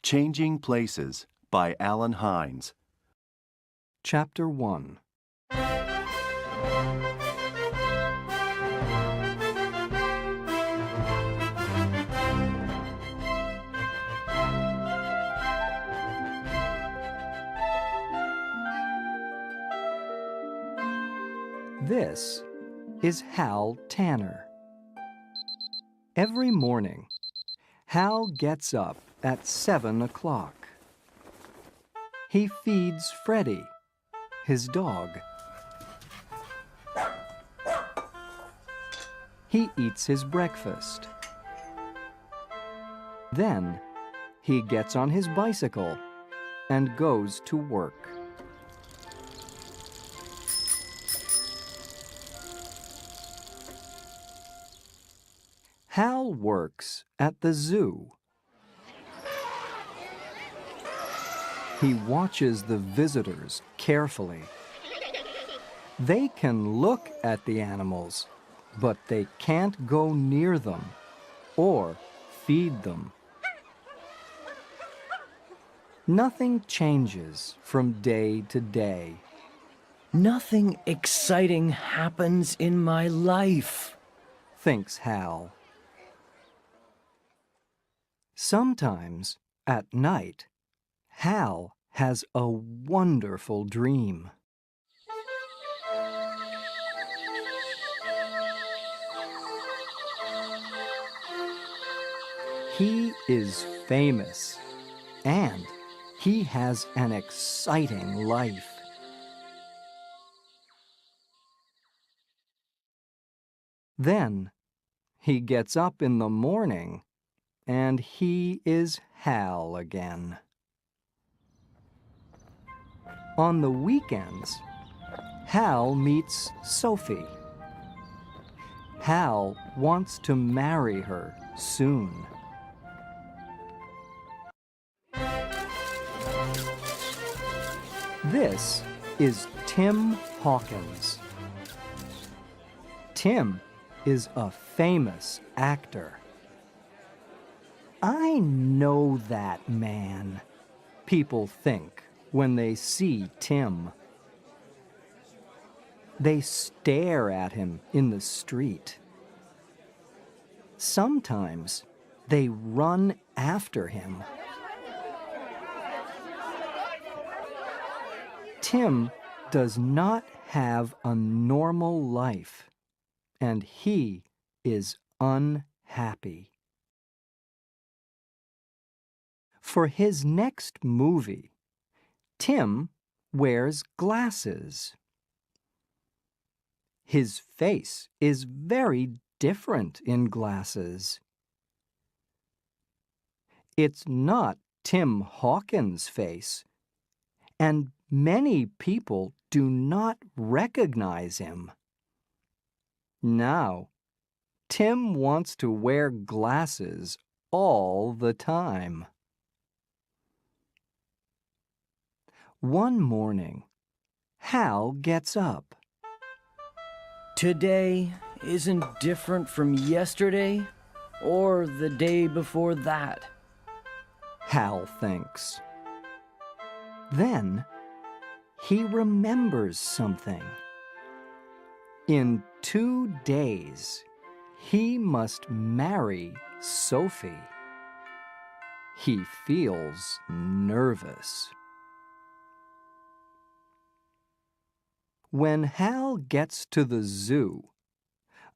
Changing Places by Alan Hines. Chapter 1. This is Hal Tanner. Every morning, Hal gets up at 7 o'clock. He feeds Freddie, his dog. He eats his breakfast. Then, he gets on his bicycle and goes to work. Hal works at the zoo. He watches the visitors carefully. They can look at the animals, but they can't go near them or feed them. Nothing changes from day to day. Nothing exciting happens in my life, thinks Hal. Sometimes, at night, Hal has a wonderful dream. He is famous, and he has an exciting life. Then, he gets up in the morning, and he is Hal again. On the weekends, Hal meets Sophie. Hal wants to marry her soon. This is Tim Hawkins. Tim is a famous actor. I know that man, people think when they see Tim. They stare at him in the street. Sometimes they run after him. Tim does not have a normal life, and he is unhappy. For his next movie, Tim wears glasses. His face is very different in glasses. It's not Tim Hawkins' face, and many people do not recognize him. Now, Tim wants to wear glasses all the time. One morning, Hal gets up. Today isn't different from yesterday or the day before that, Hal thinks. Then, he remembers something. In 2 days, he must marry Sophie. He feels nervous. When Hal gets to the zoo,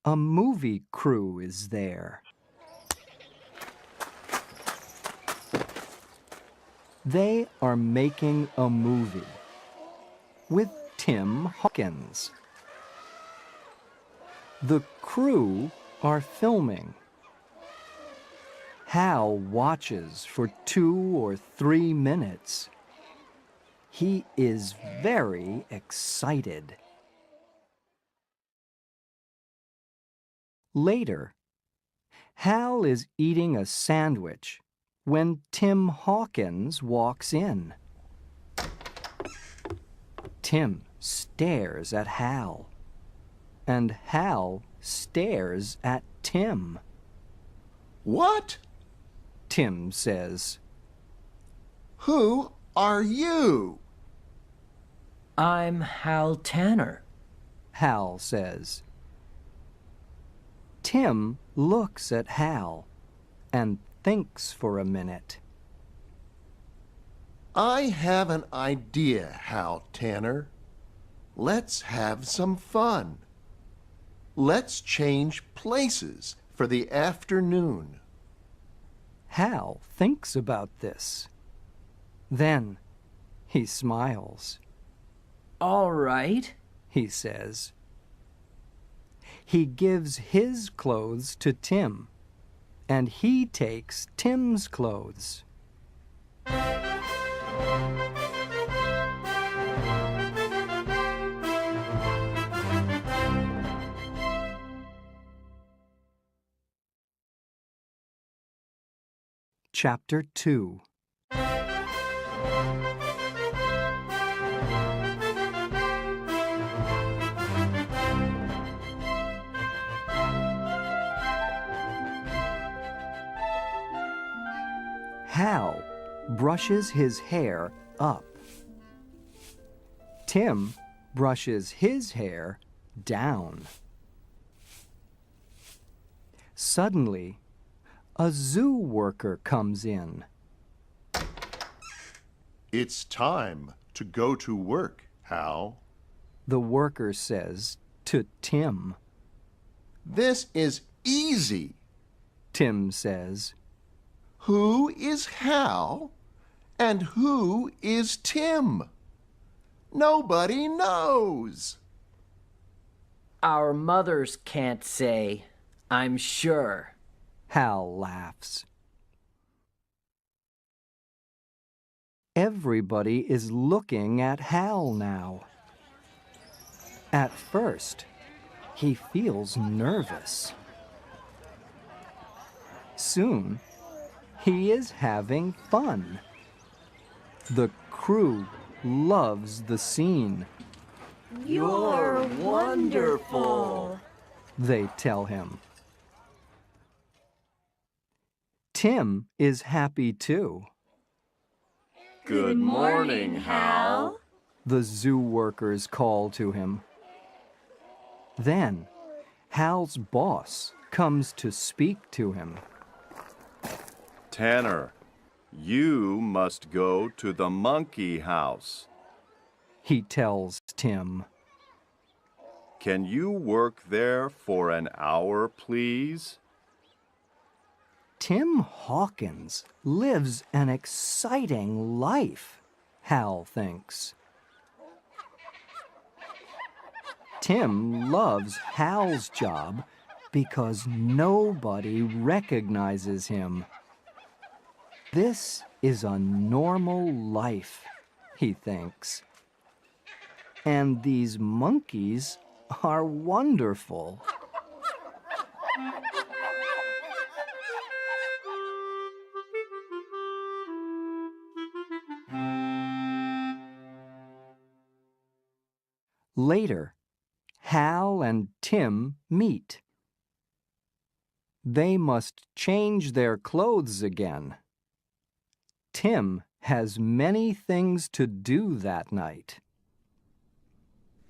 a movie crew is there. They are making a movie with Tim Hawkins. The crew are filming. Hal watches for 2 or 3 minutes. He is very excited. Later, Hal is eating a sandwich when Tim Hawkins walks in. Tim stares at Hal, and Hal stares at Tim. What? Tim says. Who are you? I'm Hal Tanner. Hal says. Tim looks at Hal and thinks for a minute. I have an idea, Hal Tanner. Let's have some fun. Let's change places for the afternoon. Hal thinks about this. Then he smiles. All right. He says. He gives his clothes to Tim, and he takes Tim's clothes. Chapter 2. Hal brushes his hair up. Tim brushes his hair down. Suddenly, a zoo worker comes in. It's time to go to work, Hal. The worker says to Tim. This is easy. Tim says. Who is Hal and who is Tim? Nobody knows. Our mothers can't say, I'm sure. Hal laughs. Everybody is looking at Hal now. At first, he feels nervous. Soon, he is having fun. The crew loves the scene. You're wonderful, they tell him. Tim is happy too. Good morning, Hal. The zoo workers call to him. Then, Hal's boss comes to speak to him. Tanner, you must go to the monkey house. He tells Tim. Can you work there for an hour, please? Tim Hawkins lives an exciting life, Hal thinks. Tim loves Hal's job because nobody recognizes him. This is a normal life, he thinks. And these monkeys are wonderful. Later, Hal and Tim meet. They must change their clothes again. Tim has many things to do that night.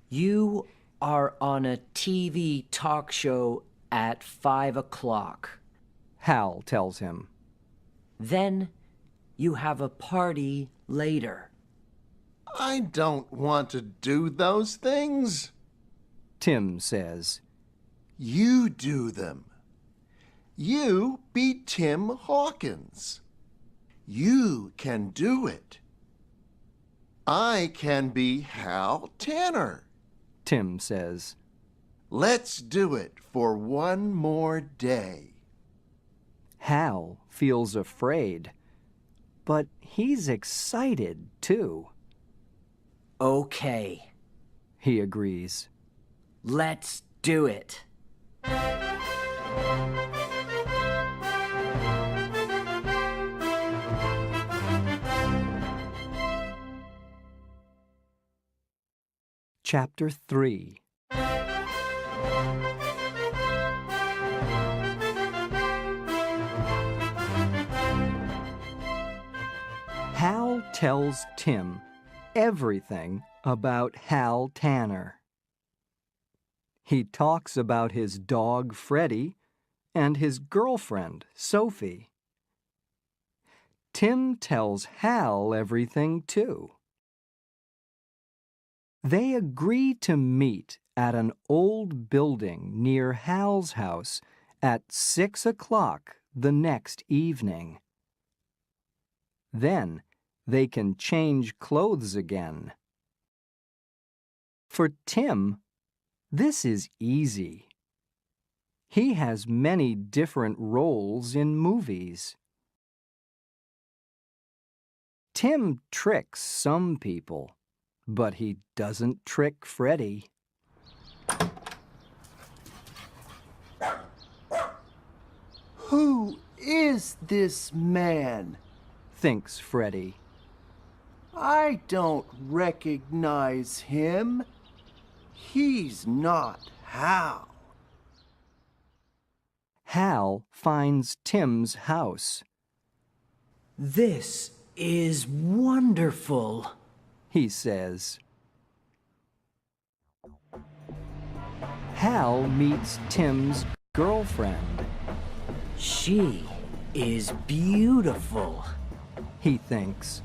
You are on a TV talk show at 5 o'clock. Hal tells him. Then you have a party later. I don't want to do those things. Tim says. You do them. You be Tim Hawkins. You can do it. I can be Hal Tanner. Tim says. Let's do it for one more day. Hal feels afraid, but he's excited too. Okay, He agrees. let's do it. Chapter 3. Hal tells Tim everything about Hal Tanner. He talks about his dog Freddie and his girlfriend Sophie. Tim tells Hal everything too. They agree to meet at an old building near Hal's house at 6 o'clock the next evening. Then they can change clothes again. For Tim, this is easy. He has many different roles in movies. Tim tricks some people, but he doesn't trick Freddie. Who is this man? Thinks Freddie. I don't recognize him. He's not Hal. Hal finds Tim's house. This is wonderful, He says. Hal meets Tim's girlfriend. She is beautiful. He thinks.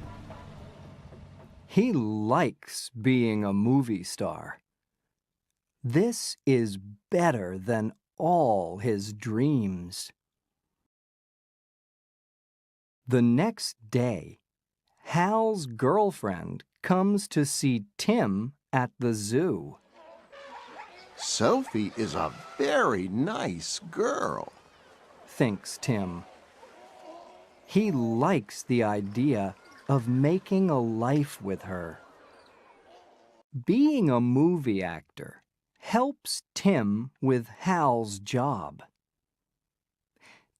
He likes being a movie star. This is better than all his dreams. The next day, Hal's girlfriend comes to see Tim at the zoo. Sophie is a very nice girl. Thinks Tim. He likes the idea of making a life with her. Being a movie actor helps Tim with Hal's job.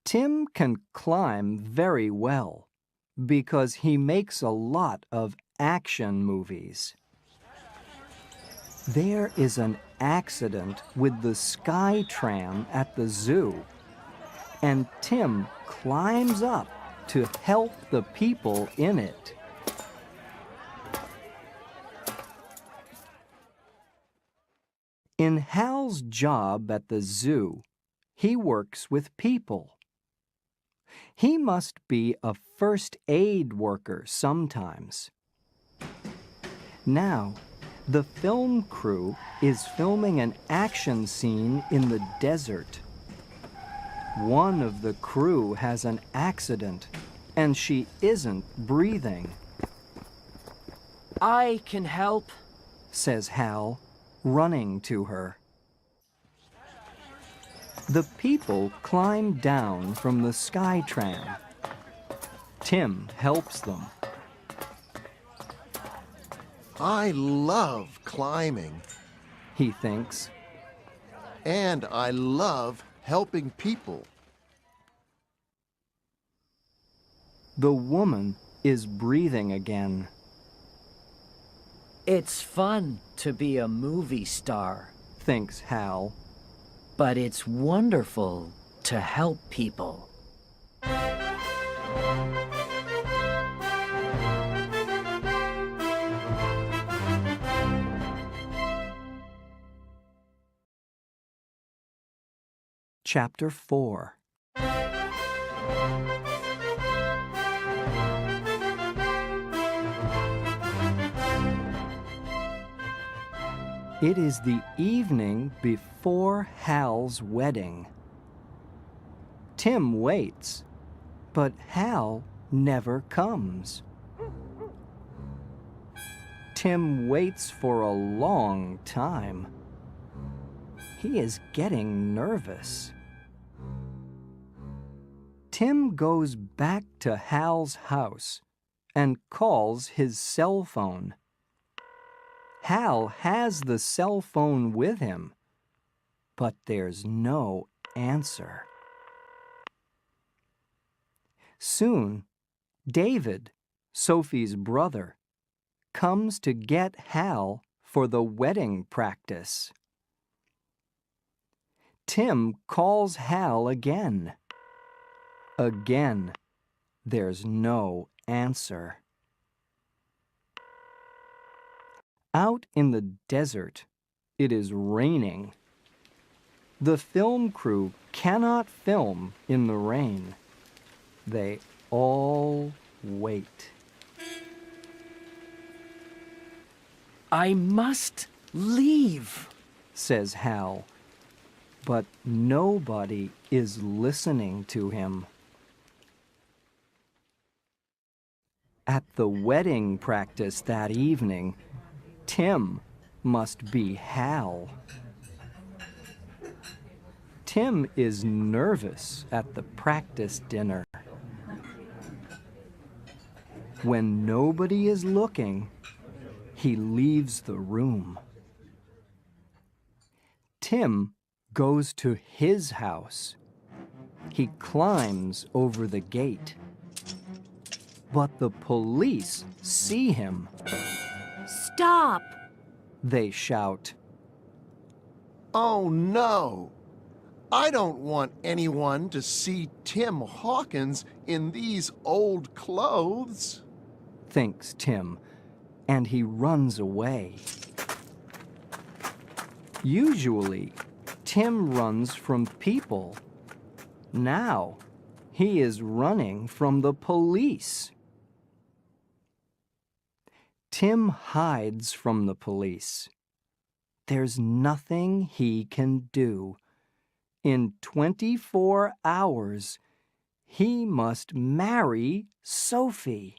Tim can climb very well because he makes a lot of action movies. There is an accident with the sky tram at the zoo, and Tim climbs up to help the people in it. In Hal's job at the zoo, he works with people. He must be a first aid worker sometimes. Now, the film crew is filming an action scene in the desert. One of the crew has an accident, and she isn't breathing, I can help. says Hal, running to her. The people climb down from the sky tram. Tim helps them. I love climbing, He thinks. and I love helping people. The woman is breathing again. It's fun to be a movie star, Thinks Hal. but it's wonderful to help people. Chapter 4. It is the evening before Hal's wedding. Tim waits, but Hal never comes. Tim waits for a long time. He is getting nervous. Tim goes back to Hal's house and calls his cell phone. Hal has the cell phone with him, but there's no answer. Soon, David, Sophie's brother, comes to get Hal for the wedding practice. Tim calls Hal again. Again, there's no answer. Out in the desert, it is raining. The film crew cannot film in the rain. They all wait. I must leave, says Hal, but nobody is listening to him. At the wedding practice that evening, Tim must be Hal. Tim is nervous at the practice dinner. When nobody is looking, he leaves the room. Tim goes to his house. He climbs over the gate. But the police see him. Stop! They shout. Oh no! I don't want anyone to see Tim Hawkins in these old clothes. Thinks Tim, and he runs away. Usually, Tim runs from people. Now, he is running from the police. Tim hides from the police. There's nothing he can do. In 24 hours, he must marry Sophie.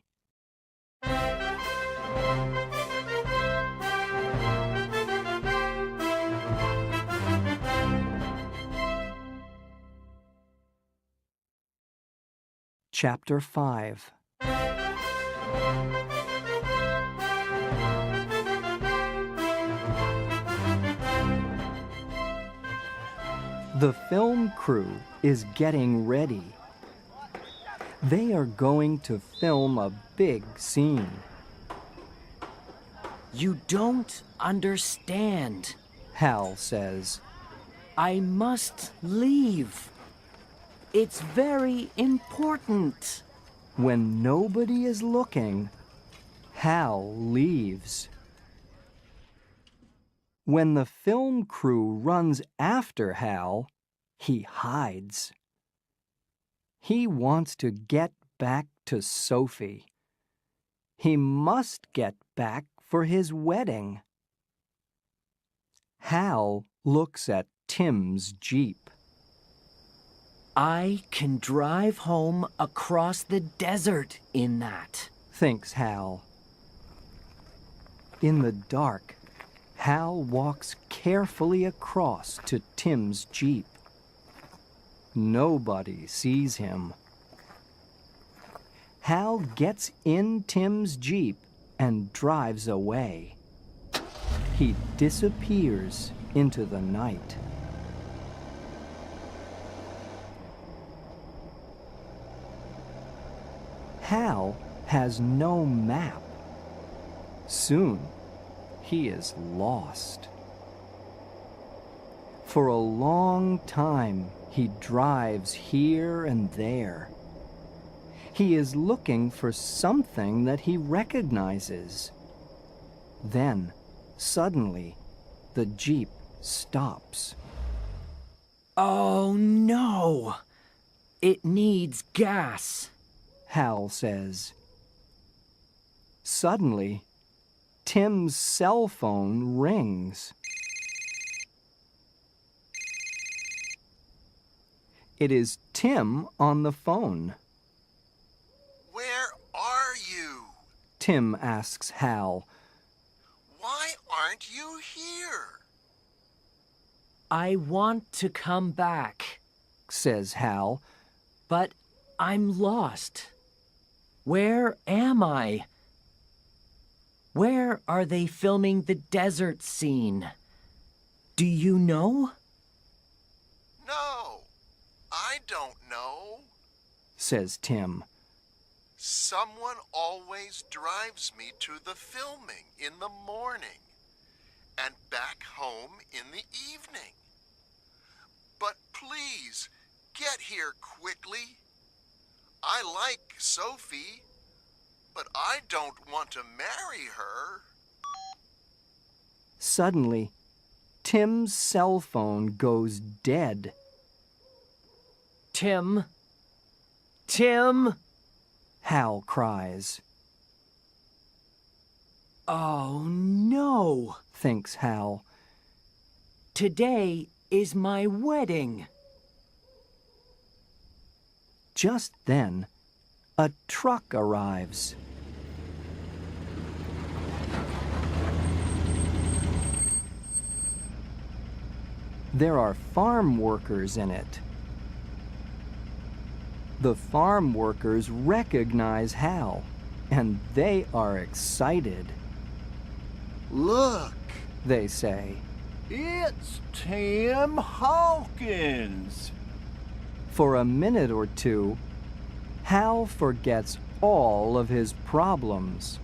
Chapter 5. The film crew is getting ready. They are going to film a big scene. You don't understand. Hal says. I must leave. It's very important. When nobody is looking, Hal leaves. When the film crew runs after Hal, he hides. He wants to get back to Sophie. He must get back for his wedding. Hal looks at Tim's Jeep. I can drive home across the desert in that, thinks Hal. In the dark, Hal walks carefully across to Tim's Jeep. Nobody sees him. Hal gets in Tim's Jeep and drives away. He disappears into the night. Hal has no map. Soon, he is lost. For a long time, he drives here and there. He is looking for something that he recognizes. Then, suddenly, the Jeep stops. Oh no! It needs gas. Hal says. Suddenly, Tim's cell phone rings. It is Tim on the phone. Where are you? Tim asks Hal. Why aren't you here? I want to come back, says Hal. but I'm lost. Where am I? Where are they filming the desert scene? Do you know? No, I don't know. Says Tim. Someone always drives me to the filming in the morning and back home in the evening. But please, get here quickly. I like Sophie, but I don't want to marry her. Suddenly, Tim's cell phone goes dead. Tim? Tim? Hal cries. Oh no! Thinks Hal. Today is my wedding. Just then, a truck arrives. There are farm workers in it. The farm workers recognize Hal, and they are excited. Look! They say. It's Tim Hawkins. For a minute or two, Hal forgets all of his problems.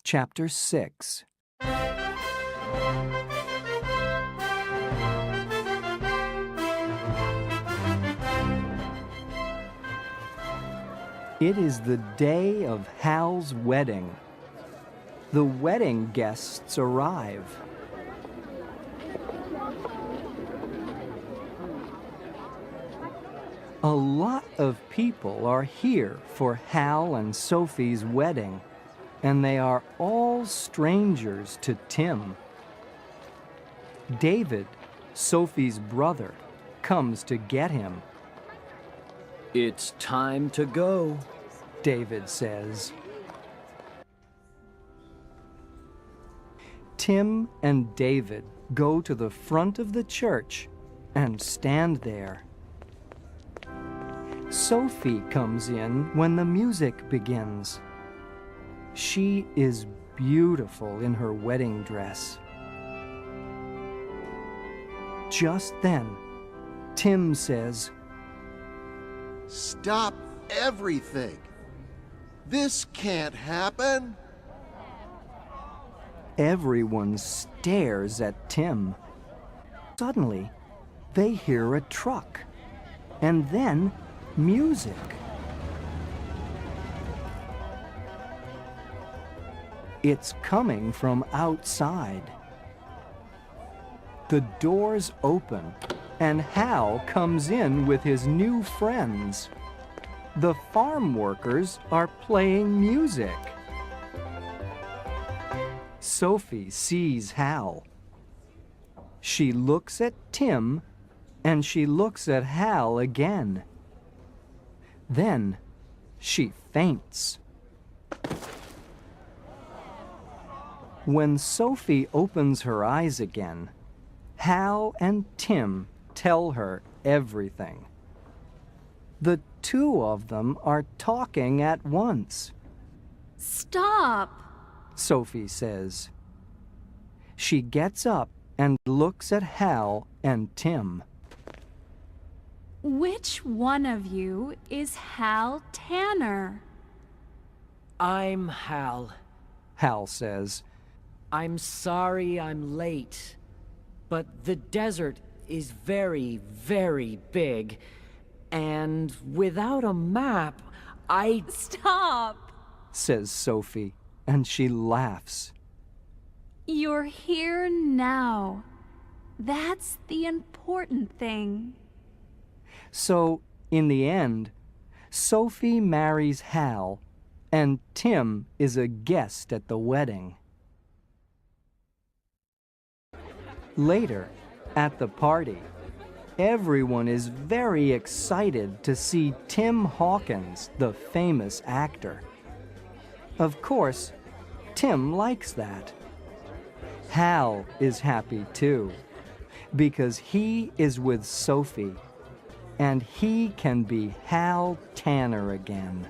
Chapter 6. It is the day of Hal's wedding. The wedding guests arrive. A lot of people are here for Hal and Sophie's wedding, and they are all strangers to Tim. David, Sophie's brother, comes to get him. It's time to go. David says. Tim and David go to the front of the church and stand there. Sophie comes in when the music begins. She is beautiful in her wedding dress. Just then, Tim says, Stop everything! This can't happen! Everyone stares at Tim. Suddenly, they hear a truck, and then music. It's coming from outside. The doors open, and Hal comes in with his new friends. The farm workers are playing music. Sophie sees Hal. She looks at Tim, and she looks at Hal again. Then she faints. When Sophie opens her eyes again, Hal and Tim tell her everything. The two of them are talking at once. Stop! Sophie says. She gets up and looks at Hal and Tim. Which one of you is Hal Tanner? I'm Hal. Hal says. I'm sorry I'm late, but the desert is very, very big, and without a map, Stop! says Sophie, and she laughs. You're here now. That's the important thing. So, in the end, Sophie marries Hal, and Tim is a guest at the wedding. Later, at the party, everyone is very excited to see Tim Hawkins, the famous actor. Of course, Tim likes that. Hal is happy too, because he is with Sophie, and he can be Hal Tanner again.